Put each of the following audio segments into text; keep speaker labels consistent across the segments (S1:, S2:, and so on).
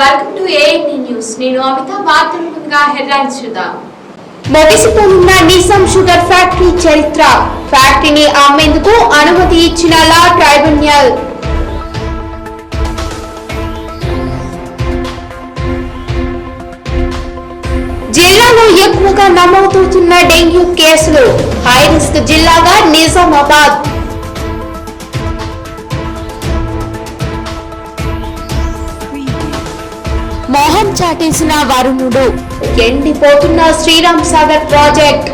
S1: Welcome to ANT news. నేను అమిత. వార్తల ముందుగా హెడ్లైన్స్ చూద్దాం.
S2: ముగిసిపోనున్న నిజాం షుగర్ ఫ్యాక్టరీ చరిత్ర. ఫ్యాక్టరీని అమ్మేందుకు అనుమతి ఇచ్చిన లా ట్రైబ్యునల్. జిల్లాలో ఎక్కువగా నమోదవుతున్న డెంగ్యూ కేసులు. హై రిస్క్ జిల్లాగా నిజామాబాద్. మోహం చాటేసిన వరుణుడు. ఎండిపోతున్న Sriram Sagar project.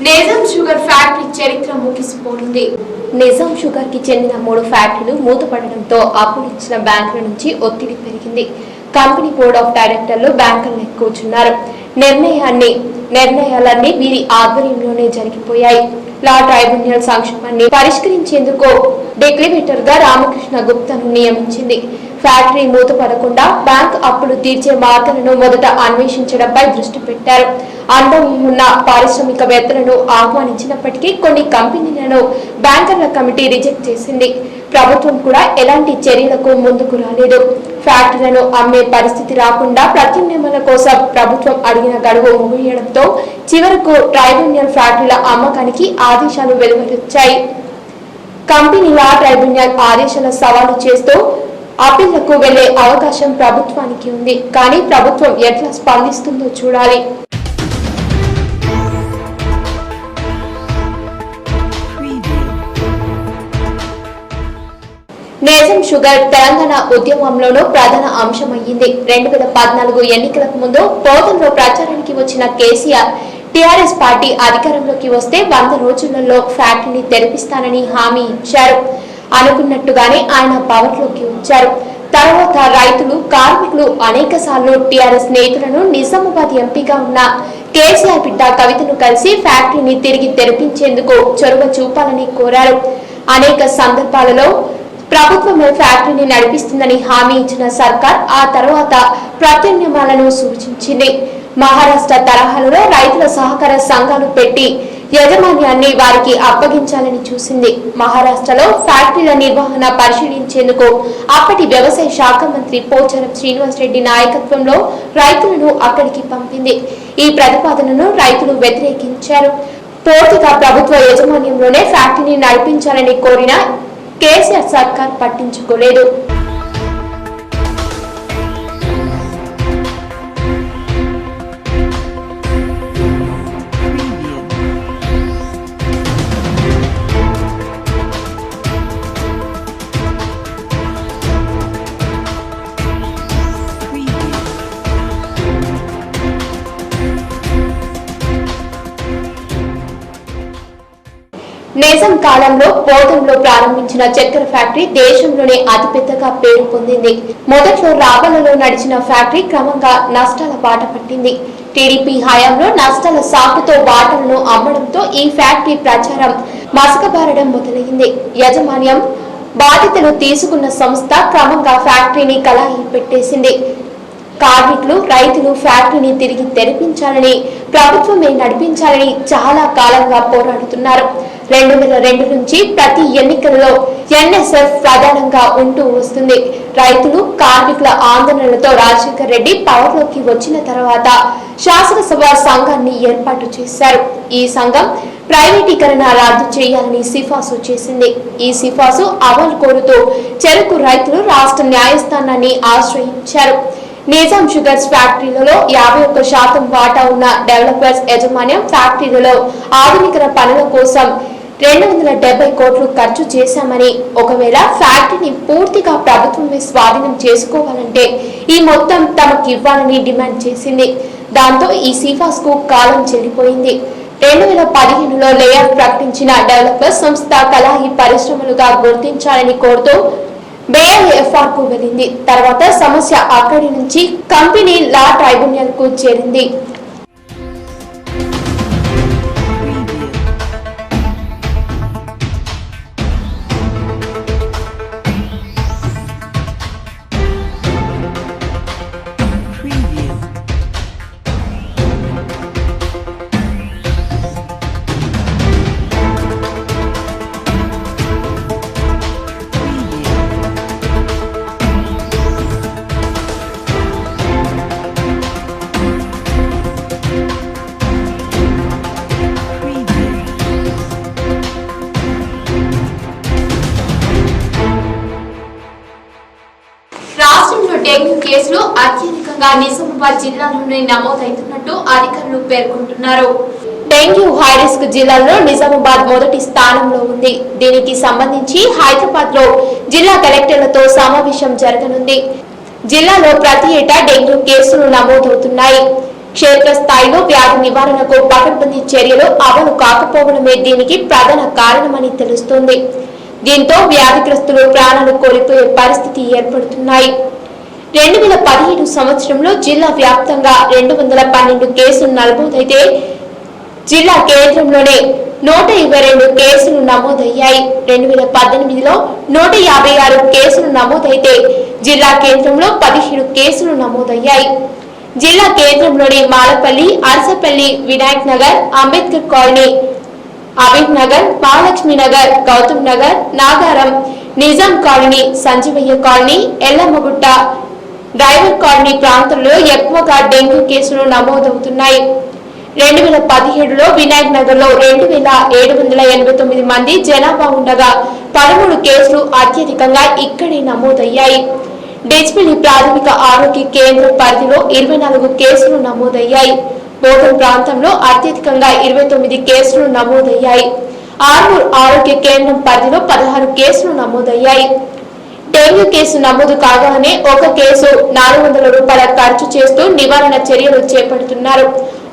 S1: Nizam sugar factory చరిత్ర ముగిసిపోయింది.
S2: నిజాం షుగర్ కి చెందిన 3 ఫ్యాక్టరీలు మూతపడడంతో అప్పులు ఇచ్చిన బ్యాంకుల నుంచి ఒత్తిడి పెరిగింది. కంపెనీ బోర్డ్ ఆఫ్ డైరెక్టర్లు బ్యాంకులను కూర్చున్నారు. నిర్ణయాలన్నీ వీరి ఆధ్వర్యంలోనే జరిగిపోయాయి. లా ట్రైబ్యునల్ సంక్షేమాన్ని పరిష్కరించేందుకు డిక్లివేటర్ గా రామకృష్ణ గుప్తాను నియమించింది. ఫ్యాక్టరీ మూతపడకుండా బ్యాంక్ అప్పులు తీర్చే మార్గాలను మొదట అన్వేషించడంపై దృష్టి పెట్టారు. అనుభవం ఉన్న పారిశ్రామికవేత్తలను ఆహ్వానించినప్పటికీ కొన్ని కంపెనీలను బ్యాంకర్ల కమిటీ రిజెక్ట్ చేసింది. ప్రభుత్వం కూడా ఎలాంటి చర్యలకు ముందుకు రాలేదు. ఫ్యాక్టరీలను అమ్మే పరిస్థితి రాకుండా ప్రత్యామ్నాయాల కోసం ప్రభుత్వం అడిగిన గడువు ముగియడంతో చివరకు ట్రైబ్యునల్ ఫ్యాక్టరీల అమ్మకానికి ఆదేశాలు వెలువరించాయి. కంపెనీ లా ట్రైబ్యునల్ ఆదేశాల సవాలు చేస్తూ అప్పీళ్లకు వెళ్లే అవకాశం ప్రభుత్వానికి ఉంది. కానీ ప్రభుత్వం ఎట్లా స్పందిస్తుందో చూడాలి. నిజాం షుగర్ తెలంగాణ ఉద్యమంలోనూ ప్రధాన అంశమయ్యింది. 2014 ఎన్నికలకు ముందు పోతంలో ప్రచారానికి వచ్చిన కేసీఆర్ టీఆర్ఎస్ పార్టీ అధికారంలోకి వస్తే 100 రోజులలో ఫ్యాక్టరీని తెరిపిస్తానని హామీ ఇచ్చారు. అనుకున్నట్టుగానే ఆయన పవర్లోకి వచ్చారు. తర్వాత రైతులు, కార్మికులు అనేక సార్లు టీఆర్ఎస్ నేతలను నిజామాబాద్ ఎంపీగా ఉన్న కేసీఆర్ బిడ్డ కవితను కలిసి ఫ్యాక్టరీని తిరిగి తెరిపించేందుకు చొరవ చూపాలని కోరారు. అనేక సందర్భాలలో ప్రభుత్వమే ఫ్యాక్టరీని నడిపిస్తుందని హామీ ఇచ్చిన సర్కార్ ఆ తర్వాత ప్రత్యామ్నాయాలను సూచించింది. మహారాష్ట్ర తరహాలో రైతుల సహకార సంఘాలు పెట్టి యాజమాన్యాన్ని వారికి అప్పగించాలని చూసింది. మహారాష్ట్రలో ఫ్యాక్టరీల నిర్వహణ పరిశీలించేందుకు అప్పటి వ్యవసాయ శాఖ మంత్రి పోచారం శ్రీనివాస్ రెడ్డి నాయకత్వంలో రైతులను అక్కడికి పంపింది. ఈ ప్రతిపాదనను రైతులు వ్యతిరేకించారు. పూర్తిగా ప్రభుత్వ యాజమాన్యంలోనే ఫ్యాక్టరీని నడిపించాలని కోరిన కేసీఆర్ సర్కార్ పట్టించుకోలేదు. నిజాం కాలంలో పోతంలో ప్రారంభించిన చక్కెర ఫ్యాక్టరీ దేశంలోనే అతిపెద్దగా పేరు పొందింది. మొదట్లో రాబలలో నడిచిన ఫ్యాక్టరీ క్రమంగా నష్టాల బాట పట్టింది. టీడీపీ హయాంలో నష్టాల సాకుతో బాటలను అమ్మడంతో ఈ ఫ్యాక్టరీ ప్రచారం మసకబారడం మొదలైంది. యాజమాన్యం బాధ్యతలు తీసుకున్న సంస్థ క్రమంగా ఫ్యాక్టరీని కలాయి పెట్టేసింది. కార్మికులు, రైతులు ఫ్యాక్టరీని తిరిగి తెరిపించాలని, ప్రభుత్వమే నడిపించాలని చాలా కాలంగా పోరాడుతున్నారు. 2002 నుంచి ప్రతి ఎన్నికల్లో ఎన్ఎస్ఎఫ్ ప్రధానంగా ఉంటూ వస్తుంది. రైతులు, కార్మికుల ఆందోళనలతో రాజశేఖర్ రెడ్డి పవర్లోకి వచ్చిన తర్వాత శాసనసభ సంఘాన్ని ఏర్పాటు చేశారు. ఈ సంఘం ప్రైవేటీకరణ రద్దు చేయాలని సిఫార్సు చేసింది. ఈ సిఫార్సు అమలు కోరుతూ చెరకు రైతులు రాష్ట్ర న్యాయస్థానాన్ని ఆశ్రయించారు. నిజాం షుగర్స్ ఫ్యాక్టరీలలో 51% వాటా ఉన్న డెవలపర్స్ యాజమాన్యం ఫ్యాక్టరీలలో ఆధునికరణ పనుల కోసం 270 కోట్లు ఖర్చు చేశామని, ఒకవేళ ఫ్యాక్టరీని పూర్తిగా ప్రభుత్వమే స్వాధీనం చేసుకోవాలంటే ఈ మొత్తం తమకు ఇవ్వాలని డిమాండ్ చేసింది. దాంతో ఈ సిఫార్సుకు కాలం చెల్లిపోయింది. 2015లో లేఅవుట్ ప్రకటించిన డెవలపర్స్ సంస్థ కలాయి పరిశ్రమలుగా గుర్తించాలని కోరుతూ BIFR కు వెళ్ళింది. తర్వాత సమస్య అక్కడి నుంచి కంపెనీ లా ట్రైబ్యునల్ కు చేరింది.
S1: కేసులు అత్యధికంగా నిజామాబాద్ జిల్లాలోనే నమోదవుతున్నట్టు అధికారులు పేర్కొంటున్నారు.
S2: డెంగ్యూ హై రిస్క్ జిల్లాలో నిజామాబాద్ మొదటి స్థానంలో ఉంది. దీనికి సంబంధించి హైదరాబాద్ లో జిల్లా కలెక్టర్లతో సమావేశం జరగనుంది. జిల్లాలో ప్రతి ఏటా డెంగ్యూ కేసులు నమోదవుతున్నాయి. క్షేత్రస్థాయిలో వ్యాధి నివారణకు పకడ్బందీ చర్యలు అమలు కాకపోవడమే దీనికి ప్రధాన కారణమని తెలుస్తోంది. దీంతో వ్యాధిగ్రస్తులు ప్రాణాలు కోల్పోయే పరిస్థితి ఏర్పడుతున్నాయి. 2017 సంవత్సరంలో జిల్లా వ్యాప్తంగా 212 కేసులు నమోదైతే జిల్లా కేంద్రంలోనే 122 కేసులు నమోదయ్యాయి. 2018లో 156 కేసులు నమోదైతే జిల్లా కేంద్రంలో 17 కేసులు నమోదయ్యాయి. జిల్లా కేంద్రంలోని Malapalli, Arasapalli, Vinayak Nagar, Ambedkar colony, Abid Nagar, Mahalakshmi Nagar, Gautam Nagar, Nagaram, Nizam colony, Sanjeevaiah colony, Yellammagutta, driver colony ప్రాంతంలో ఎక్కువగా డెంగ్యూ కేసులు నమోదవుతున్నాయి. 2017లో వినాయక్ నగర్ లో 2789 మంది జనాభా ఉండగా 13 కేసులు అత్యధికంగా ఇక్కడే నమోదయ్యాయి. డిచ్పిలి ప్రాథమిక ఆరోగ్య కేంద్రం పరిధిలో 24 కేసులు నమోదయ్యాయి. బోధన్ ప్రాంతంలో అత్యధికంగా 29 కేసులు నమోదయ్యాయి. ఆర్మూర్ ఆరోగ్య కేంద్రం పరిధిలో 16 కేసులు నమోదయ్యాయి. డెంగ్యూ కేసు నమోదు కాగానే ఒక కేసు 400 రూపాయల ఖర్చు చేస్తూ నివారణ చర్యలు చేపడుతున్నారు.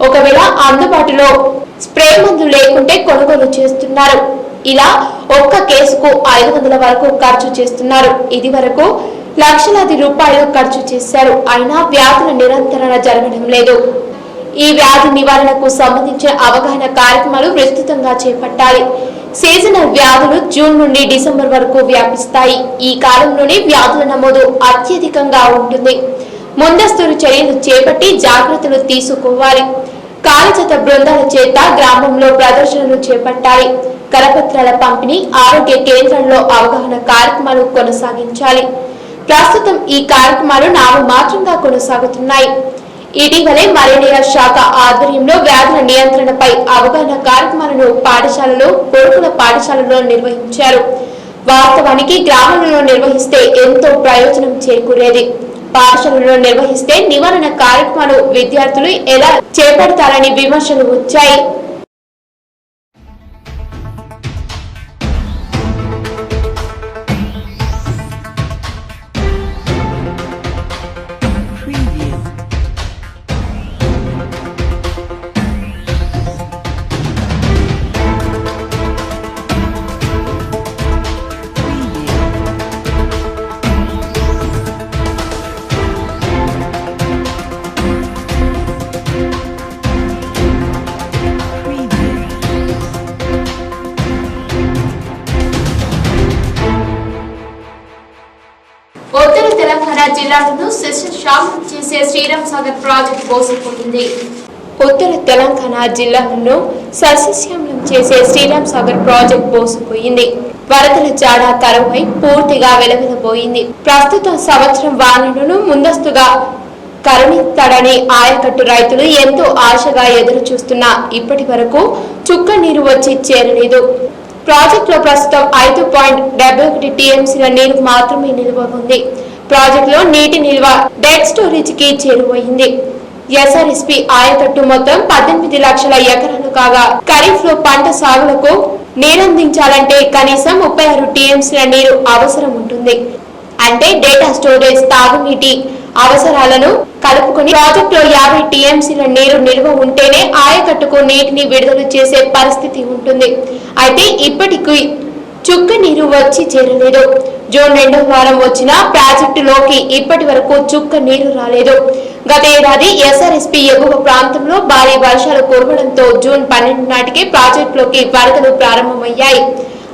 S2: ఒకవేళ అందుబాటులో స్ప్రే మందు లేకుంటే కొనుగోలు చేస్తున్నారు. ఇలా ఒక్క కేసుకు 500 వరకు ఖర్చు చేస్తున్నారు. ఇది వరకు లక్షలాది రూపాయలు ఖర్చు చేశారు. అయినా వ్యాధుల నిరంతరణ జరగడం లేదు. ఈ వ్యాధి నివారణకు సంబంధించిన అవగాహన కార్యక్రమాలు విస్తృతంగా చేపట్టాలి. సీజనల్ వ్యాధులు జూన్ నుండి డిసెంబర్ వరకు వ్యాపిస్తాయి. ఈ కాలంలోనే వ్యాధుల నమోదు అత్యధికంగా ఉంటుంది. ముందస్తు చర్యలు చేపట్టి జాగ్రత్తలు తీసుకోవాలి. కాలజత బృందాల చేత గ్రామంలో ప్రదర్శనలు చేపట్టాలి. కరపత్రాల పంపిణీ, ఆరోగ్య కేంద్రాల్లో అవగాహన కార్యక్రమాలు కొనసాగించాలి. ప్రస్తుతం ఈ కార్యక్రమాలు నామమాత్రంగా కొనసాగుతున్నాయి. ఇటీవలే మలేరియా శాఖ ఆధ్వర్యంలో వ్యాధుల నియంత్రణపై అవగాహన కార్యక్రమాలను పాఠశాలలో, గురుకుల పాఠశాలలో నిర్వహించారు. వాస్తవానికి గ్రామాలలో నిర్వహిస్తే ఎంతో ప్రయోజనం చేకూరేది. పాఠశాలలో నిర్వహిస్తే నివారణ కార్యక్రమాలు విద్యార్థులు ఎలా చేపడతారని విమర్శలు వచ్చాయి.
S1: ఉత్తర తెలంగాణ జిల్లాలను శామం చేసే శ్రీరామ్ సాగర్ ప్రాజెక్టు బోసిపోయింది.
S2: ఉత్తర తెలంగాణ జిల్లాలను సస్యశ్యామలం చేసే శ్రీరామ్ సాగర్ ప్రాజెక్టు బోసిపోయింది. వరదల జాడ కరువై పూర్తిగా వెలవెలబోయింది. ప్రస్తుత సంవత్సరం వానలను ముందస్తుగా కరుణిస్తాడని ఆయకట్టు రైతులు ఎంతో ఆశగా ఎదురు చూస్తున్నా ఇప్పటి వరకు చుక్క నీరు వచ్చి చేరలేదు. ప్రాజెక్టులో ప్రస్తుతం 5.71 టీఎంసీల నీరు మాత్రమే నిల్వ ఉంది. ప్రాజెక్టులో నీటి నిల్వ డెడ్ స్టోరేజ్ కి చేరువైంది. ఎస్ఆర్ఎస్పీ ఆయకట్టు మొత్తం 18 లక్షల ఎకరాలు కాగా ఖరీఫ్ లో పంట సాగులకు నీరందించాలంటే కనీసం 36 టీఎంసీల నీరు అవసరం ఉంటుంది. అంటే డేటా స్టోరేజ్, తాగునీటి అవసరాలను కలుపుకొని ప్రాజెక్టులో 50 టీఎంసీల నీరు నిల్వ ఉంటేనే ఆయకట్టుకు నీటిని విడుదల చేసే పరిస్థితి ఉంటుంది. అయితే ఇప్పటికీ చుక్క నీరు వచ్చి చేరలేదు. జూన్ 2వ వారం వచ్చిన ప్రాజెక్టులోకి ఇప్పటి వరకు చుక్క నీరు రాలేదు. గత ఏడాది ఎస్ఆర్ఎస్పీ ఎగువ ప్రాంతంలో భారీ వర్షాలు కురవడంతో జూన్ 12 నాటికి ప్రాజెక్టులోకి వరదలు ప్రారంభమయ్యాయి.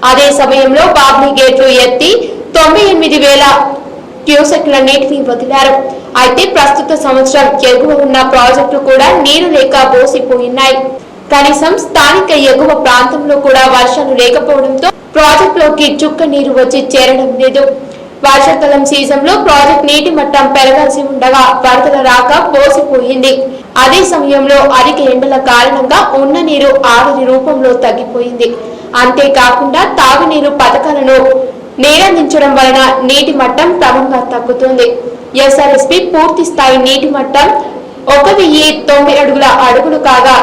S2: అదే సమయంలో బాబ్లీ గేట్లు ఎత్తి 98,000 క్యూసెక్ల నీటిని వదిలారు. అయితే ప్రస్తుత సంవత్సరం ఎగువ ఉన్న ప్రాజెక్టులు కూడా నీరు లేక బోసిపోయినాయి. కనీసం స్థానిక ఎగువ ప్రాంతంలో కూడా వర్షాలు లేకపోవడంతో ప్రాజెక్టులోకి చుక్క నీరు వచ్చి చేరడం లేదు. వర్షాకాలం సీజన్ లో ప్రాజెక్ట్ నీటి మట్టం పెరగాల్సి ఉండగా వరదల రాక బోసిపోయింది. అదే సమయంలో అధిక ఎండల కారణంగా ఉన్న నీరు ఆవిరి రూపంలో తగ్గిపోయింది. అంతేకాకుండా తాగునీరు పథకాలను నీరందించడం వలన నీటి మట్టం క్రమంగా తగ్గుతుంది. ఎస్ఆర్ఎస్పీ పూర్తి స్థాయి నీటి మట్టం 1090 అడుగులు కాగా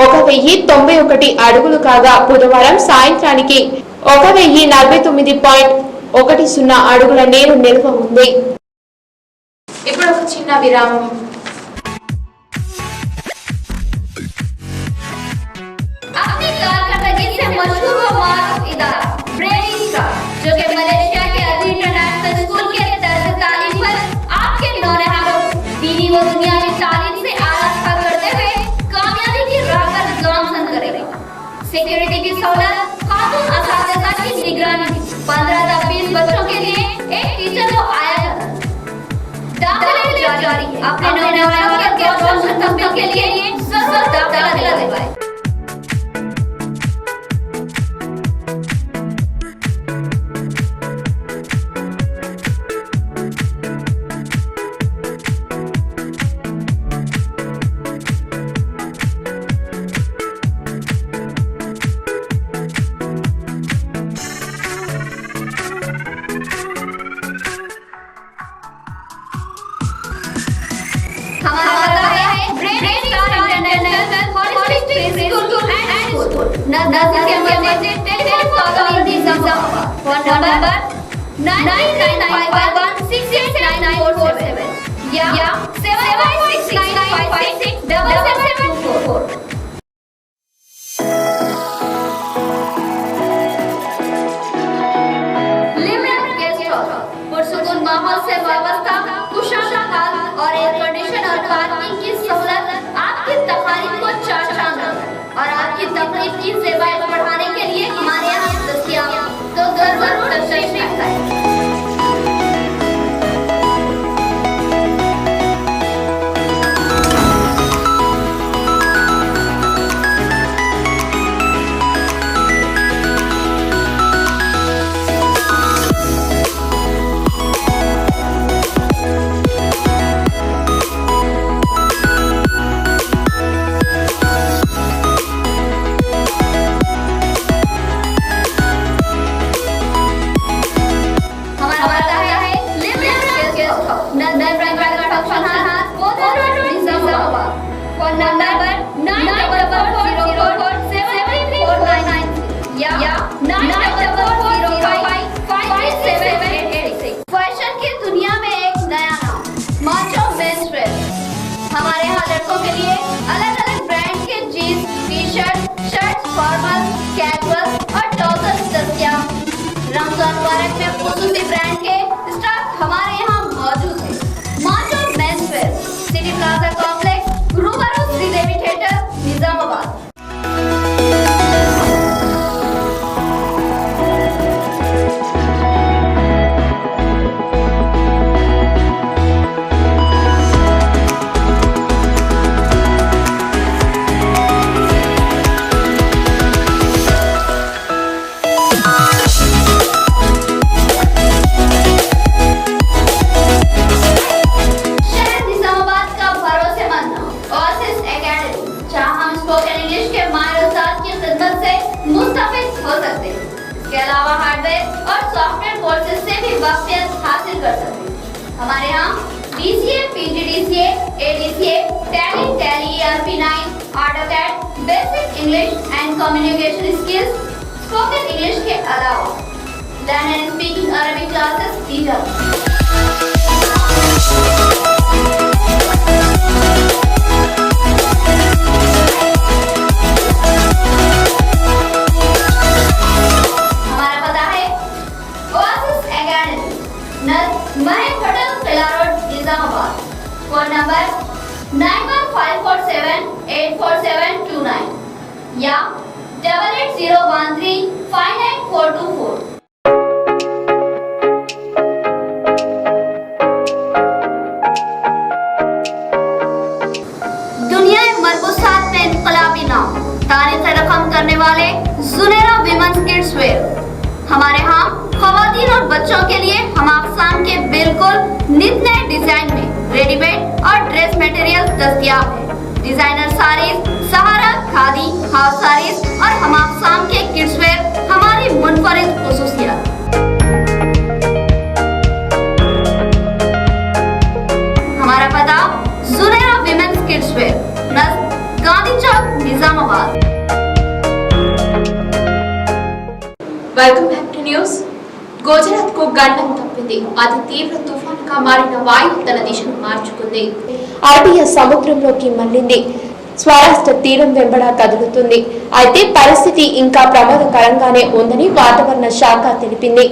S2: 1091 అడుగులు కాగా బుధవారం సాయంత్రానికి 1049.10 అడుగుల నీరు నిల్వ ఉంది.
S1: ఇప్పుడు ఒక చిన్న విరామం.
S3: अपनी कारकर्दगी से मशहूर व मारूफ इदारा ब्रेन स्टार, जो कि मलेशिया के अली इंटरनेशनल स्कूल के तर्ज तालीम पर आपके नौनिहालों दीनी व दुनियावी तालीम से आरास्ता करते हुए कामयाबी की राह पर गामजन करेगा। सिक्योरिटी की सहूलत, खातून असातिज़ा की निगरानी, 15 से 20 बच्चों के लिए एक टीचर तो आया जाता है। दाखिले जारी है। अपने नौनिहालों के मुस्तकबिल के लिए जरूर दाखिला दिलवाएं। नंबर 9951689947 या 7569567724। लिमरन गेस्ट हाउस पुरसुकून माहौल से वाबस्ता कुशादा हाल और एयर कंडीशन और पार्किंग की सहूलत आपकी तकारीफ को चार चांद और आपकी तकलीफ की सेवाएं बढ़ाने के लिए हमारे यहाँ दस्तयाब है। तो जरूर तशरीफ लाएं। फैशन की दुनिया में एक नया नाम माचो मेंस वेयर। हमारे यहाँ लड़कों के लिए अलग अलग ब्रांड के jeans, T shirt, shirts, formal, casual और ट्राउजर्स दस्तयाब। रमजान मुबारक में खुसूसी ब्रांड के स्टॉक हमारे यहाँ मौजूद है। Macho men's wear, city plaza complex, रूबरू श्रीदेवी थिएटर, निजामाबाद। इसके अलावा हार्डवेयर और सॉफ्टवेयर कोर्सेज से भी वाक़ियत हासिल कर सकते हैं। हमारे यहाँ DCA, PGDCA, ADCA, Tally, ERP9, AutoCAD, basic English and communication skills, spoken English के अलावा learn and speaking Arabic classes दी जाती हैं। फोन नंबर 9154784729 या 8801359424। दुनिया मरबूसात में इनकलाबी नाम तारीख रकम करने वाले जुनेरा विमेंस किड्स वेयर। हमारे यहाँ खवातीन और बच्चों के लिए हम अक़साम के बिल्कुल नित नए डिजाइन में रेडीमेड और ड्रेस मटेरियल दस्तयाब है। डिजाइनर साड़ीज, सहारा, खादी, हाफ साड़ीज और हम अक़साम के किड्स वेयर हमारी मुनफरिद खुसूसियत।
S1: Welcome back to news. Gujarat కు గండం తప్పింది. అతి తీవ్ర తుఫానుగా మారిన వాయువు తన దిశను మార్చుకుంది.
S2: అరబియా సముద్రంలోకి మళ్లింది. స్వరాష్ట్ర తీరం వెంబడ కదులుతుంది. అయితే పరిస్థితి ఇంకా ప్రమాదకరంగానే ఉందని వాతావరణ శాఖ తెలిపింది.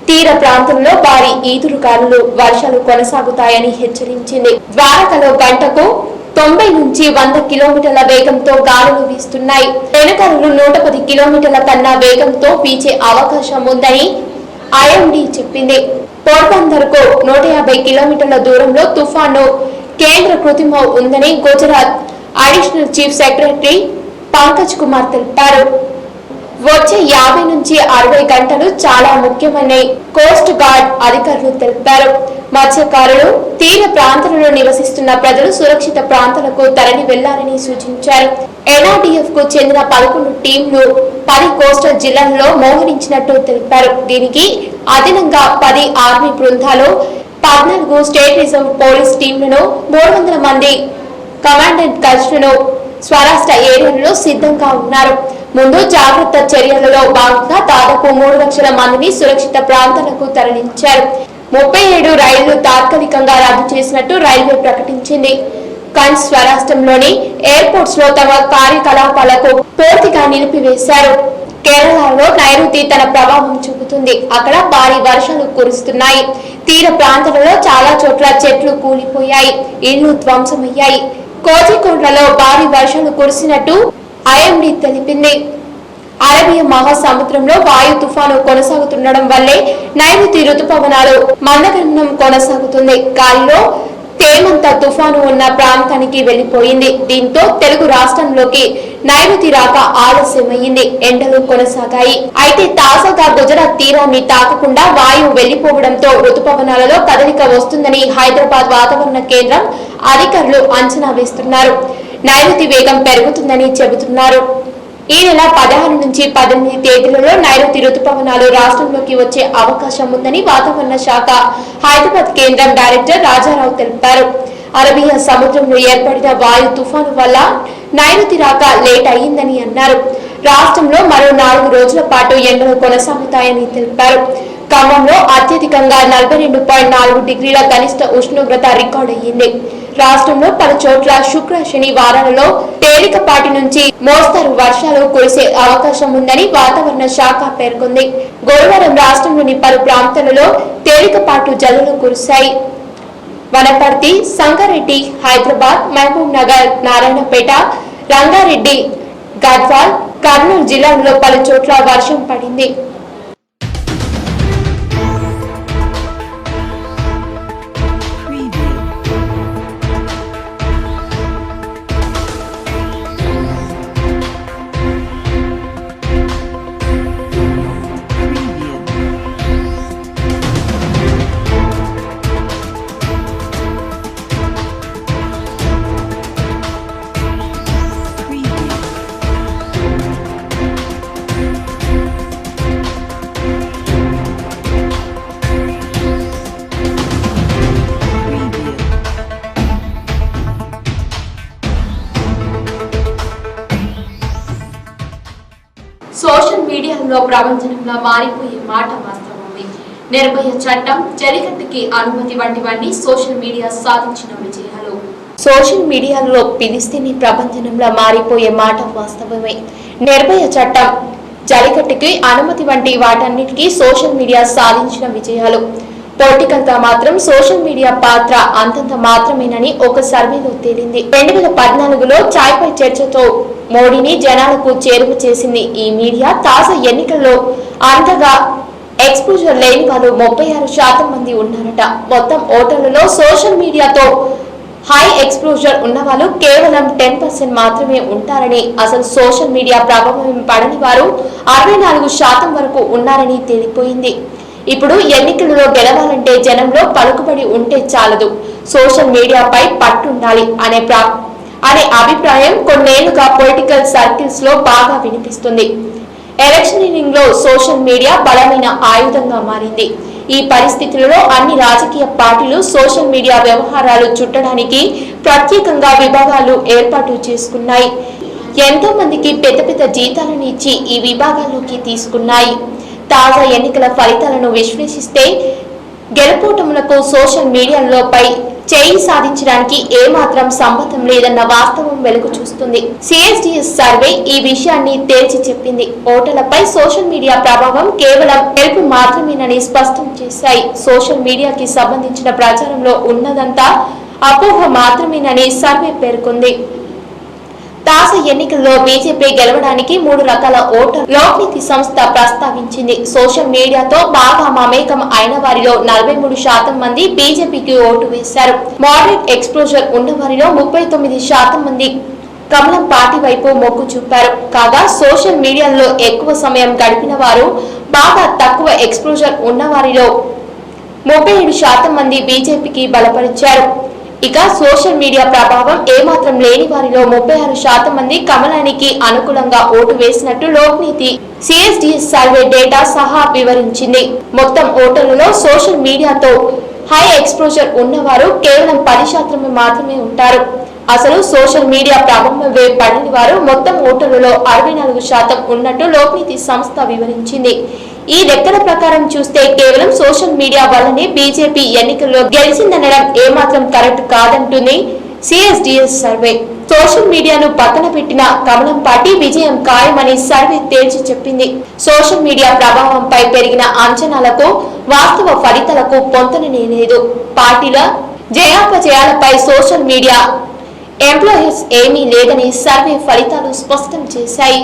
S2: తీర ప్రాంతంలో భారీ ఈదురుగాలులు వర్షాలు కొనసాగుతాయని హెచ్చరించింది. ద్వారకలో గంటకు 90 నుంచి 100 కిలోమీటర్ల వేగంతో గాలులు వీస్తున్నాయి. వెనుకలు 110 కిలోమీటర్ల కన్నా వేగంతో వీచే అవకాశం ఉందని ఐఎండీ చెప్పింది. పోర్బందర్కు 150 కిలోమీటర్ల దూరంలో తుఫాను కేంద్ర కృత్రిమ ఉందని Gujarat additional chief secretary Pankaj Kumar తెలిపారు. వచ్చే 50 నుంచి 60 గంటలు చాలా ముఖ్యమని కోస్ట్ గార్డ్ అధికారులు తెలిపారు. మత్స్యకారులు, తీర ప్రాంతాలలో నివసిస్తున్న ప్రజలు సురక్షిత ప్రాంతాలకు తరలి వెళ్లాలని సూచించారు. ఎన్ఆర్డీఎఫ్ కు చెందిన 11 టీంలు 10 కోస్టల్ జిల్లాల్లో మోహరించినట్టు తెలిపారు. దీనికి అదనంగా 10 ఆర్మీ బృందాలు, 14 స్టేట్ రిజర్వ్ పోలీస్ టీంలను, 300 మంది కమాండెంట్ గస్టులను స్వరాష్ట్ర ఏరియాలలో సిద్ధంగా ఉన్నారు. ముందు జాగ్రత్త చర్యలలో భాగంగా దాదాపు 3 లక్షల మందిని సురక్షిత ప్రాంతాలకు తరలించారు. 37 రైళ్లు తాత్కాలికంగా రద్దు చేసినట్టు రైల్వే ప్రకటించింది. కానీ స్వరాష్ట్రంలోని ఎయిర్పోర్ట్స్ లో తమ కార్యకలాపాలకు పూర్తిగా నిలిపివేశారు. కేరళలో నైరుతి తన ప్రభావం చూపుతుంది. అక్కడ భారీ వర్షాలు కురుస్తున్నాయి. తీర ప్రాంతాలలో చాలా చోట్ల చెట్లు కూలిపోయాయి, ఇళ్లు ధ్వంసమయ్యాయి. కోజికోడ్లలో భారీ వర్షాలు కురిసినట్టు ఐఎండీ తెలిపింది. అరబియా మహాసముద్రంలో వాయు తుఫాను కొనసాగుతుండడం వల్లే నైరుతి రుతుపవనాలు మందగమనం కొనసాగుతుంది. గాలిలో తేమంత తుఫాను ఉన్న ప్రాంతానికి వెళ్లిపోయింది. దీంతో తెలుగు రాష్ట్రంలోకి నైరుతి రాక ఆలస్యమైంది. ఎండలు కొనసాగాయి. అయితే తాజాగా గుజరాత్ తీరాన్ని తాకకుండా వాయువు వెళ్లిపోవడంతో రుతుపవనాలలో కదలిక వస్తుందని హైదరాబాద్ వాతావరణ కేంద్రం అధికారులు అంచనా వేస్తున్నారు. నైరుతి వేగం పెరుగుతుందని చెబుతున్నారు. ఈ నెల 16 నుంచి 18 తేదీలలో నైరుతి రుతుపవనాలు రాష్ట్రంలోకి వచ్చే అవకాశం ఉందని వాతావరణ శాఖ హైదరాబాద్ కేంద్రం డైరెక్టర్ రాజారావు తెలిపారు. అరబియా సముద్రంలో ఏర్పడిన వాయు తుఫాను వల్ల నైరుతి రాక లేట్ అయ్యిందని అన్నారు. రాష్ట్రంలో మరో 4 రోజుల పాటు ఎండలు కొనసాగుతాయని తెలిపారు. ఖమ్మంలో అత్యధికంగా 42.4 డిగ్రీల కనిష్ట ఉష్ణోగ్రత రికార్డు అయ్యింది. రాష్ట్రంలో పలు చోట్ల శుక్ర శని వారాలలో తేలికపాటి నుంచి మోస్తరు వర్షాలు కురిసే అవకాశం ఉందని వాతావరణ శాఖ పేర్కొంది. గురువారం రాష్ట్రంలోని పలు ప్రాంతాలలో తేలికపాటు జల్లులు కురిశాయి. వనపర్తి, సంగారెడ్డి, హైదరాబాద్, మహబూబ్ నగర్, నారాయణపేట, రంగారెడ్డి, గద్వాల్, కర్నూలు జిల్లాల్లో పలు చోట్ల వర్షం పడింది.
S1: సోషల్ మీడియాలో ప్రపంచంలో మారిపోయే మాట వాస్తవమే. నిర్భయ చట్టం, జల్లికట్టుకి అనుమతి వంటివన్నీ సోషల్ మీడియా సాధించిన విజయాలు.
S2: సోషల్ మీడియాలో పిలిస్తేనే ప్రపంచంలో మారిపోయే మాట వాస్తవమే. నిర్భయ చట్టం, జల్లికట్టుకి అనుమతి వంటి వాటన్నిటికీ సోషల్ మీడియా సాధించిన విజయాలు. పొలిటికల్ గా మాత్రం సోషల్ మీడియా పాత్ర అంతంత మాత్రమేనని ఒక సర్వేలో తేలింది. 2014లో చాయ్ పై చర్చతో మోడీని జనాలకు చేరువ చేసింది ఈ మీడియా. తాజా ఎన్నికల్లో అంతగా ఎక్స్పోజర్ లేని వాళ్ళు 36% మంది ఉన్నారట. మొత్తం ఓటర్లలో సోషల్ మీడియాతో హై ఎక్స్పోజర్ ఉన్న వాళ్ళు కేవలం 10% మాత్రమే ఉంటారని, అసలు సోషల్ మీడియా ప్రభావం పడని వారు 64% వరకు ఉన్నారని తేలిపోయింది. ఇప్పుడు ఎన్నికలలో గెలవాలంటే జనంలో పలుకుబడి ఉంటే చాలదు, సోషల్ మీడియాపై పట్టుండాలి అనే అభిప్రాయం కొన్నేళ్లుగా పొలిటికల్ సర్కిల్స్ లో బాగా వినిపిస్తుంది. ఎలక్షనీరింగ్ లో సోషల్ మీడియా బలమైన ఆయుధంగా మారింది. ఈ పరిస్థితులలో అన్ని రాజకీయ పార్టీలు సోషల్ మీడియా వ్యవహారాలు చుట్టడానికి ప్రత్యేకంగా విభాగాలు ఏర్పాటు చేసుకున్నాయి. ఎంతో మందికి పెద్ద పెద్ద జీతాలను ఇచ్చి ఈ విభాగాల్లోకి తీసుకున్నాయి. తాజా ఎన్నికల ఫలితాలను విశ్లేషిస్తే గెలుపోటములకు సోషల్ మీడియాలోపై చేయి సాధించడానికి ఏమాత్రం సంబంధం లేదన్న వాస్తవం వెలుగు చూస్తుంది. సిఎస్డిఎస్ సర్వే ఈ విషయాన్ని తేల్చి చెప్పింది. ఓటర్లపై సోషల్ మీడియా ప్రభావం కేవలం గెలుపు మాత్రమేనని స్పష్టం చేశాయి. సోషల్ మీడియాకి సంబంధించిన ప్రచారంలో ఉన్నదంతా అపోహ మాత్రమేనని సర్వే పేర్కొంది. తాజా ఎన్నికల్లో బీజేపీ గెలవడానికి 3 రకాల ఓటర్ లోక్నీతి సంస్థ ప్రస్తావించింది. సోషల్ మీడియాతో బాగా మమేకం అయిన వారిలో 43% మంది బీజేపీకి ఓటు వేశారు. మోడరేట్ ఎక్స్పోజర్ ఉన్న వారిలో 39% మంది కమలం పార్టీ వైపు మొగ్గు చూపారు. కాగా సోషల్ మీడియాలో ఎక్కువ సమయం గడిపిన వారు, బాగా తక్కువ ఎక్స్పోజర్ ఉన్న వారిలో 37% మంది బీజేపీకి బలపరిచారు. ఇక సోషల్ మీడియా ప్రభావం ఏమాత్రం లేని వారిలో 36% మంది కమలానికి అనుకూలంగా ఓటు వేసినట్టు లోక్నీతి సిఎస్డిఎస్ సర్వే డేటా సహా వివరించింది. మొత్తం ఓటర్లలో సోషల్ మీడియాతో హై ఎక్స్పోజర్ ఉన్నవారు కేవలం 10% మాత్రమే ఉంటారు. అసలు సోషల్ మీడియా ప్రభావం పడని వారు మొత్తం ఓటర్లలో 64% ఉన్నట్టు లోక్నీతి సంస్థ వివరించింది. ఈ లెక్కల ప్రకారం చూస్తే కేవలం సోషల్ మీడియా వల్లనే బీజేపీ ఎన్నికల్లో గెలిచిందనడం ఏమాత్రం కరెక్ట్ కాదంటుంది సిఎస్డిఎస్ సర్వే. సోషల్ మీడియాను పక్కన పెట్టిన కమలం పార్టీ విజయం ఖాయమని సర్వే తేల్చి చెప్పింది. సోషల్ మీడియా ప్రభావంపై పెరిగిన అంచనాలకు వాస్తవ ఫలితాలకు పొంతననే లేదు. పార్టీల జయాపజయాలపై సోషల్ మీడియా ఎంప్లాయర్స్ ఏమీ లేదని సర్వే ఫలితాలు స్పష్టం చేశాయి.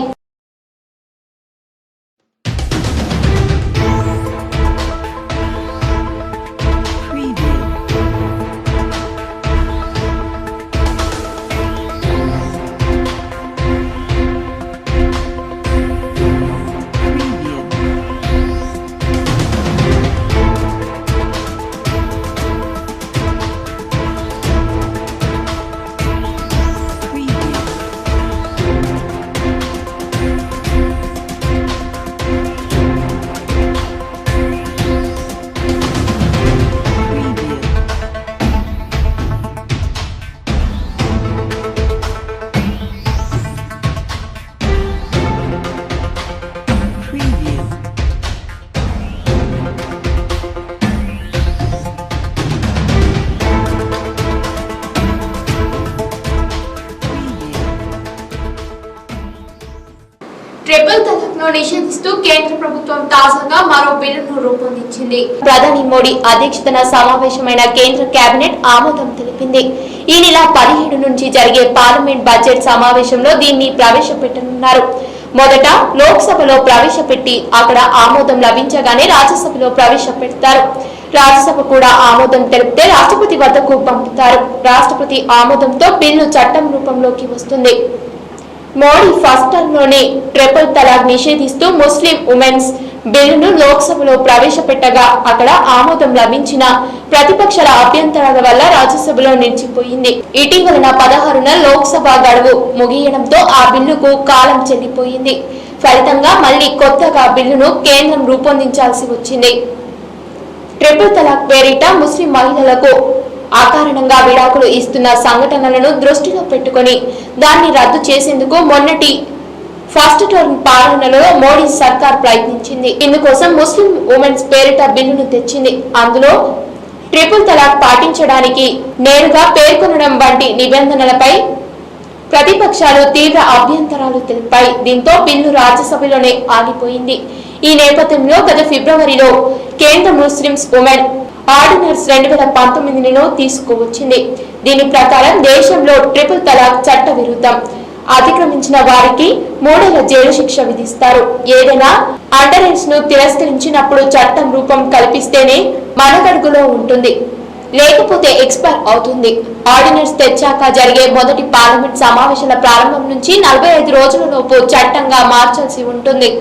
S1: ట్రిపుల్ తలాక్ను నిషేధిస్తూ కేంద్ర ప్రభుత్వం తాజాగా మరో బిల్లును రూపొందించింది.
S2: ప్రధాని మోడీ అధ్యక్షతన సమావేశమైన కేంద్ర కేబినెట్ ఆమోదం తెలిపింది. ఈ నెల 17 నుంచి జరిగే పార్లమెంట్ బడ్జెట్ సమావేశంలో దీన్ని ప్రవేశపెట్టనున్నారు. మొదట లోక్సభలో ప్రవేశపెట్టి అక్కడ ఆమోదం లభించగానే రాజ్యసభలో ప్రవేశపెడతారు. రాజ్యసభ కూడా ఆమోదం తెలిపితే రాష్ట్రపతి వద్దకు పంపుతారు. రాష్ట్రపతి ఆమోదంతో బిల్లు చట్టం రూపంలోకి వస్తుంది. మోడీ ఫస్ట్ టర్మ్ లోనే ట్రిపుల్ తలాక్ నిషేధిస్తూ ముస్లిం ఉమెన్స్ బిల్లును లోక్సభలో ప్రవేశపెట్టగా అక్కడ ఆమోదం లభించిన ప్రతిపక్షాల అభ్యంతరాల వల్ల రాజ్యసభలో నిలిచిపోయింది. ఇటీవల 16న లోక్సభ గడువు ముగియడంతో ఆ బిల్లుకు కాలం చెల్లిపోయింది. ఫలితంగా మళ్లీ కొత్తగా బిల్లును కేంద్రం రూపొందించాల్సి వచ్చింది. ట్రిపుల్ తలాక్ పేరిట ముస్లిం మహిళలకు అకారణంగా విడాకులు ఇస్తున్న సంఘటనలను దృష్టిలో పెట్టుకుని దాన్ని రద్దు చేసేందుకు మొన్నటి ఫస్ట్ టర్మ్ పాలనలో మోడీ సర్కార్ ప్రయత్నించింది. ఇందుకోసం ముస్లిం ఉమెన్స్ పేరిట బిల్లును తెచ్చింది. అందులో ట్రిపుల్ తలాక్ పాటించడానికి నేరుగా పేర్కొనడం వంటి నిబంధనలపై ప్రతిపక్షాలు తీవ్ర అభ్యంతరాలు తెలిపాయి. దీంతో బిల్లు రాజ్యసభలోనే ఆగిపోయింది. ఈ నేపథ్యంలో గత ఫిబ్రవరిలో కేంద్ర ముస్లిమ్స్ ఉమెన్ ఆర్డినెన్స్ 2019ను తీసుకువచ్చింది. దీని ప్రకారం దేశంలో ట్రిపుల్ తలాక్ చట్ట విరుద్ధం. అతిక్రమించిన వారికి 3 ఏళ్ల జైలు శిక్ష విధిస్తారు. ఏదైనా ఆర్డినెన్స్ ను తిరస్కరించినప్పుడు చట్టం రూపం కల్పిస్తేనే మనగడుగులో ఉంటుంది, లేకపోతే ఎక్స్పైర్ అవుతుంది. ఆర్డినెన్స్ తెచ్చాక జరిగే మొదటి పార్లమెంట్ సమావేశాల ప్రారంభం నుంచి 45 రోజులలోపు చట్టంగా మార్చాల్సి ఉంటుంది.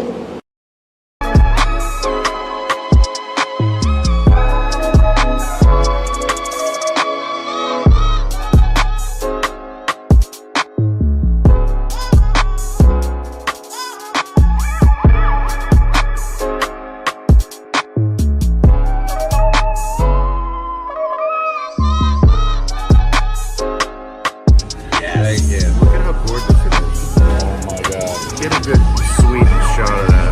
S4: Yeah, look at how gorgeous it is. Oh my god. Get a good sweet shot of that.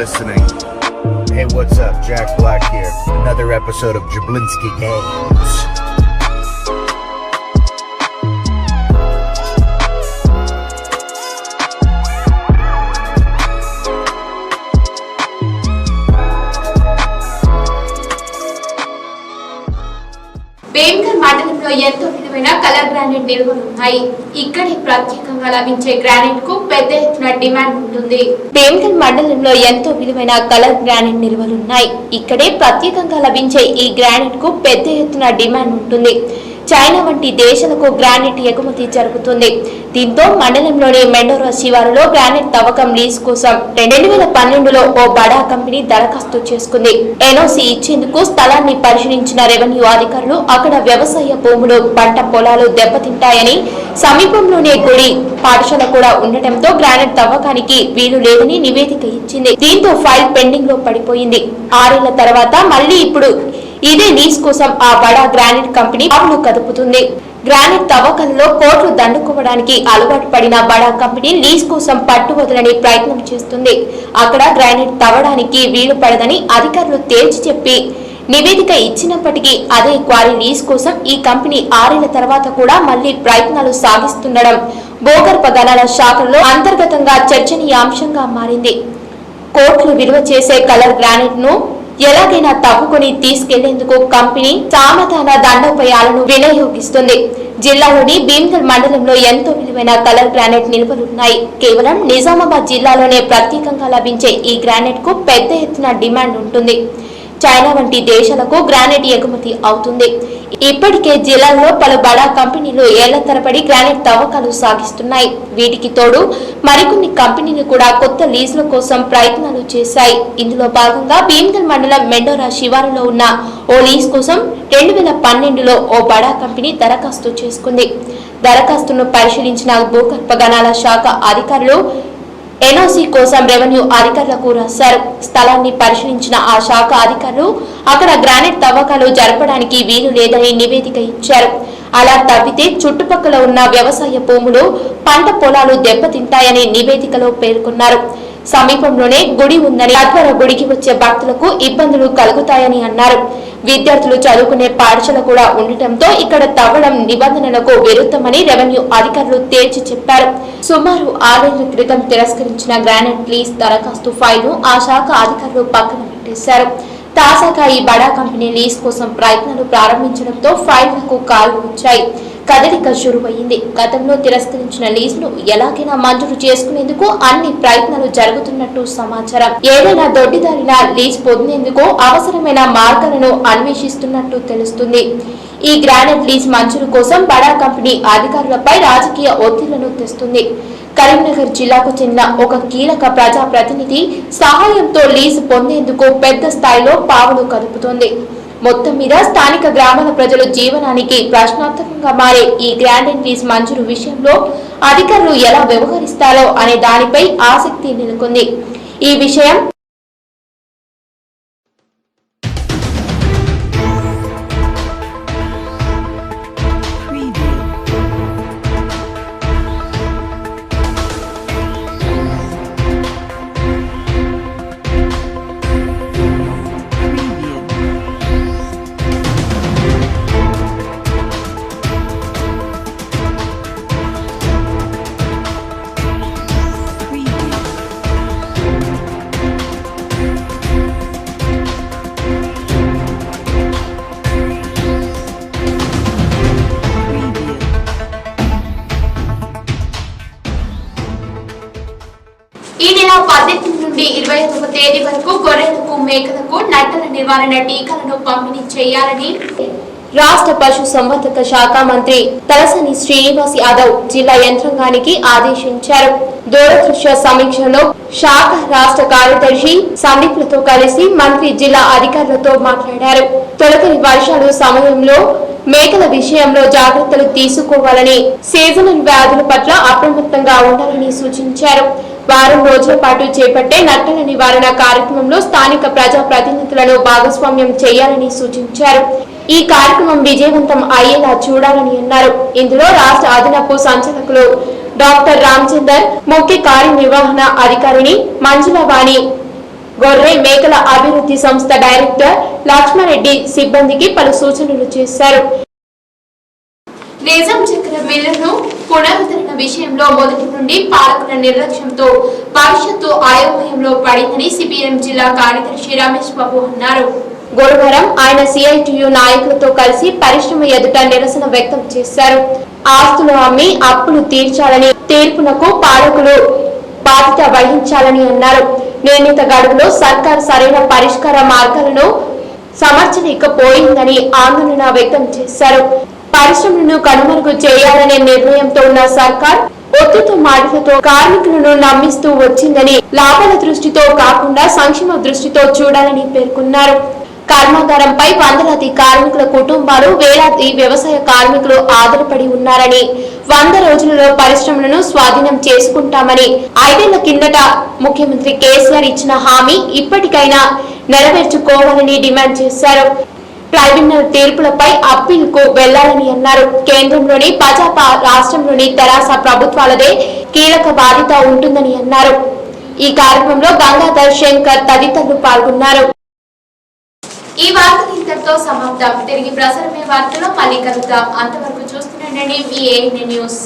S4: listening. Hey, what's up? Jack Black here. Another episode of Jablinski Games.
S1: Bheemgal మండలంలో ఎంతో విలువైన కలర్ గ్రానైట్ నిల్వలు ఉన్నాయి. ఇక్కడే ప్రత్యేకంగా లభించే granite కు పెద్ద ఎత్తున డిమాండ్ ఉంటుంది.
S2: భీమ్గల్ మండలంలో ఎంతో విలువైన కలర్ గ్రానైట్ నిల్వలున్నాయి. ఇక్కడే ప్రత్యేకంగా లభించే ఈ గ్రానైట్ కు పెద్ద ఎత్తున డిమాండ్ ఉంటుంది. చైనా వంటి దేశాలకు గ్రానైట్ ఎగుమతి జరుగుతుంది. దీంతో మండలంలోని మెండోరా శివారులో గ్రానైట్ తవ్వకం లీజ్ కోసం 2012లో ఓ బడా కంపెనీ దరఖాస్తు చేసుకుంది. ఎన్ఓసి ఇచ్చేందుకు స్థలాన్ని పరిశీలించిన రెవెన్యూ అధికారులు అక్కడ వ్యవసాయ భూములు, పంట పొలాలు దెబ్బతింటాయని, సమీపంలోనే గుడి, పాఠశాల కూడా ఉండటంతో గ్రానైట్ తవ్వకానికి వీలు లేదని నివేదిక ఇచ్చింది. దీంతో ఫైల్ పెండింగ్ లో పడిపోయింది. 6 ఏళ్ల తర్వాత మళ్లీ ఇప్పుడు ఇదే లీజ్ కోసం ఆ బడా గ్రానైట్ కంపెనీ పావులు కదుపుతుంది. గ్రానైట్ తవ్వకంలో కోట్లు దండుకోవడానికి అలవాటు పడిన బడా కంపెనీ లీజ్ కోసం పట్టువదలని ప్రయత్నం చేస్తుంది. అక్కడ గ్రానైట్ తవ్వడానికి వీలు పడదని అధికారులు తేల్చి చెప్పి నివేదిక ఇచ్చినప్పటికీ అదే క్వారీ లీజ్ కోసం ఈ కంపెనీ 6 ఏళ్ల తర్వాత కూడా మళ్లీ ప్రయత్నాలు సాగిస్తుండడం భూగర్భ గనుల శాఖలో అంతర్గతంగా చర్చనీయాంశంగా మారింది. కోట్లు విలువ చేసే కలర్ గ్రానైట్ ను ఎలాగైనా తవ్వుకొని తీసుకెళ్లేందుకు కంపెనీ సామధాన దండోపాయాలను వినియోగిస్తుంది. జిల్లాలోని భీమ్గల్ మండలంలో ఎంతో విలువైన కలర్ గ్రానైట్ నిల్వలున్నాయి. కేవలం నిజామాబాద్ జిల్లాలోనే ప్రత్యేకంగా లభించే ఈ గ్రానైట్ కు పెద్ద ఎత్తున డిమాండ్ ఉంటుంది. చైనా వంటి దేశాలకు గ్రానైట్ ఎగుమతి అవుతుంది. ఇప్పటికే జిల్లాలో పలు బడా కంపెనీలు ఏళ్ల తరబడి గ్రానైట్ తవ్వకాలు సాగిస్తున్నాయి. వీటికి తోడు మరికొన్ని కంపెనీలు కూడా కొత్త లీజుల కోసం ప్రయత్నాలు చేశాయి. ఇందులో భాగంగా భీమ్గల్ మండలం మెండోరా శివారులో ఉన్న ఓ లీజ్ కోసం 2012లో ఓ బడా కంపెనీ దరఖాస్తు చేసుకుంది. దరఖాస్తును పరిశీలించిన భూగర్భ గనుల శాఖ అధికారులు ఎన్ఓసి కోసం రెవెన్యూ అధికారులకు రాశారు. స్థలాన్ని పరిశీలించిన ఆ శాఖ అధికారులు అక్కడ గ్రానైట్ తవ్వకాలు జరపడానికి వీలు లేదని నివేదిక ఇచ్చారు. అలా తవ్వితే చుట్టుపక్కల ఉన్న వ్యవసాయ భూములు, పంట పొలాలు దెబ్బతింటాయని నివేదికలో పేర్కొన్నారు. సమీపంలోనే గుడి ఉందని, తద్వారా గుడికి వచ్చే భక్తులకు ఇబ్బందులు కలుగుతాయని అన్నారు. విద్యార్థులు చదువుకునే పాఠశాల కూడా ఉండటంతో ఇక్కడ తవ్వడం నిబంధనలకు విరుద్ధమని రెవెన్యూ అధికారులు తేల్చి చెప్పారు. సుమారు 6 ఏళ్ల క్రితం తిరస్కరించిన గ్రానైట్ లీజ్ దరఖాస్తు ఫైల్ను ఆ శాఖ అధికారులు పక్కన పెట్టేశారు. తాజాగా ఈ బడా కంపెనీ లీజ్ కోసం ప్రయత్నాలు ప్రారంభించడంతో ఫైళ్లకు కాళ్లు వచ్చాయి. కదలిక షురువైంది. గతంలో తిరస్కరించిన లీజును ఎలాగైనా మంజూరు చేసుకునేందుకు అన్ని ప్రయత్నాలు జరుగుతున్నట్టు సమాచారం. ఏదైనా దొడ్డిదారిన లీజ్ పొందేందుకు అవసరమైన మార్గాలను అన్వేషిస్తున్నట్టు తెలుస్తుంది. ఈ గ్రానైట్ లీజ్ మంజూరు కోసం బడా కంపెనీ అధికారులపై రాజకీయ ఒత్తిళ్లను తెస్తుంది. కరీంనగర్ జిల్లాకు చెందిన ఒక కీలక ప్రజా ప్రతినిధి సహాయంతో లీజు పొందేందుకు పెద్ద స్థాయిలో పావులు కదుపుతోంది. మొత్తం మీద స్థానిక గ్రామాల ప్రజల జీవనానికి ప్రశ్నార్థకంగా మారే ఈ గ్రానైట్ లీజ్ మంజూరు విషయంలో అధికారులు ఎలా వ్యవహరిస్తారో అనే దానిపై ఆసక్తి నెలకొంది. ఈ విషయం
S1: ఈ నెల 18 నుండి 21వ తేదీ వరకు గొర్రెలకు, మేకలకు నట్టల నివారణ టీకాలను పంపిణీ చేయాలని
S2: రాష్ట్ర పశు సంవర్ధక శాఖ మంత్రి తలసాని శ్రీనివాస్ యాదవ్ జిల్లా యంత్రాంగానికి ఆదేశించారు. దూరదృశ్య సమీక్షలో శాఖ రాష్ట్ర కార్యదర్శి సందీప్లతో కలిసి మంత్రి జిల్లా అధికారులతో మాట్లాడారు. తొలకరి వర్షాలు సమయంలో మేకల విషయంలో జాగ్రత్తలు తీసుకోవాలని, సీజనల్ వ్యాధుల పట్ల అప్రమత్తంగా ఉండాలని సూచించారు. వారం రోజుల పాటు చేపట్టే నట్టల నివారణ కార్యక్రమంలో స్థానిక ప్రజా ప్రతినిధులను భాగస్వామ్యం చేయాలని సూచించారు. ఈ కార్యక్రమం విజయవంతం అయ్యేలా చూడాలని అన్నారు. ఇందులో రాష్ట్ర అదనపు సంచాలకులు డాక్టర్ రామచందర్, ముఖ్య కార్యనిర్వహణ అధికారిని మంజులవాణి, గొర్రె మేకల అభివృద్ధి సంస్థ డైరెక్టర్ లక్ష్మారెడ్డి సిబ్బందికి పలు సూచనలు చేశారు.
S1: నిజాం చక్కెర మిల్లును పునరుద్ధరణ విషయంలో మొదటి నుండి పాలకుల నిర్లక్ష్యంతో భవిష్యత్తు అయోమయంలో పడిందని సిపిఎం జిల్లా కార్యదర్శి రమేష్ బాబు అన్నారు.
S2: గురువారం ఆయన సిఐటియు నాయకులతో కలిసి పరిశ్రమ ఎదుట నిరసన వ్యక్తం చేశారు. ఆస్తులు అమ్మి అప్పులు తీర్చాలని తీర్పునకు పాలకులు బాధ్యత వహించాలని అన్నారు. నిర్ణీత గడువులో సర్కార్ సరైన పరిష్కార మార్గాలను సమర్చలేకపోయిందని ఆందోళన వ్యక్తం చేశారు. పరిశ్రమలను కనుమరుగు చేయాలనే నిర్ణయంతో ఉన్న సర్కార్ ఒత్తుతో మాటలతో కార్మికులను నమ్మిస్తూ వచ్చిందని, లాభాల దృష్టితో కాకుండా సంక్షేమ దృష్టితో చూడాలని పేర్కొన్నారు. కర్మాగారంపై వందలాది కార్మికుల కుటుంబాలు, వేలాది వ్యవసాయ కార్మికులు ఆధారపడి ఉన్నారని, 100 రోజులలో పరిశ్రమలను స్వాధీనం చేసుకుంటామని 5 ఏళ్ల కిందట ముఖ్యమంత్రి కేసీఆర్ ఇచ్చిన హామీ ఇప్పటికైనా నెరవేర్చుకోవాలని డిమాండ్ చేశారు. ట్రైబ్యునల్ తీర్పులపై అప్పీల్ కు వెళ్లాలని అన్నారు. కేంద్రంలోని భాజపా, రాష్ట్రంలోని తెరాస ప్రభుత్వాలదే కీలక బాధ్యత ఉంటుందని అన్నారు. ఈ కార్యక్రమంలో గంగాధర్, శంకర్ తదితరులు పాల్గొన్నారు.
S1: ఈ వార్తలు ఇంతటితో సమాప్తం. తిరిగి ప్రసారమే వార్తలో మళ్ళీ కలుద్దాం. అంతవరకు చూస్తుండండి మీ ANN న్యూస్.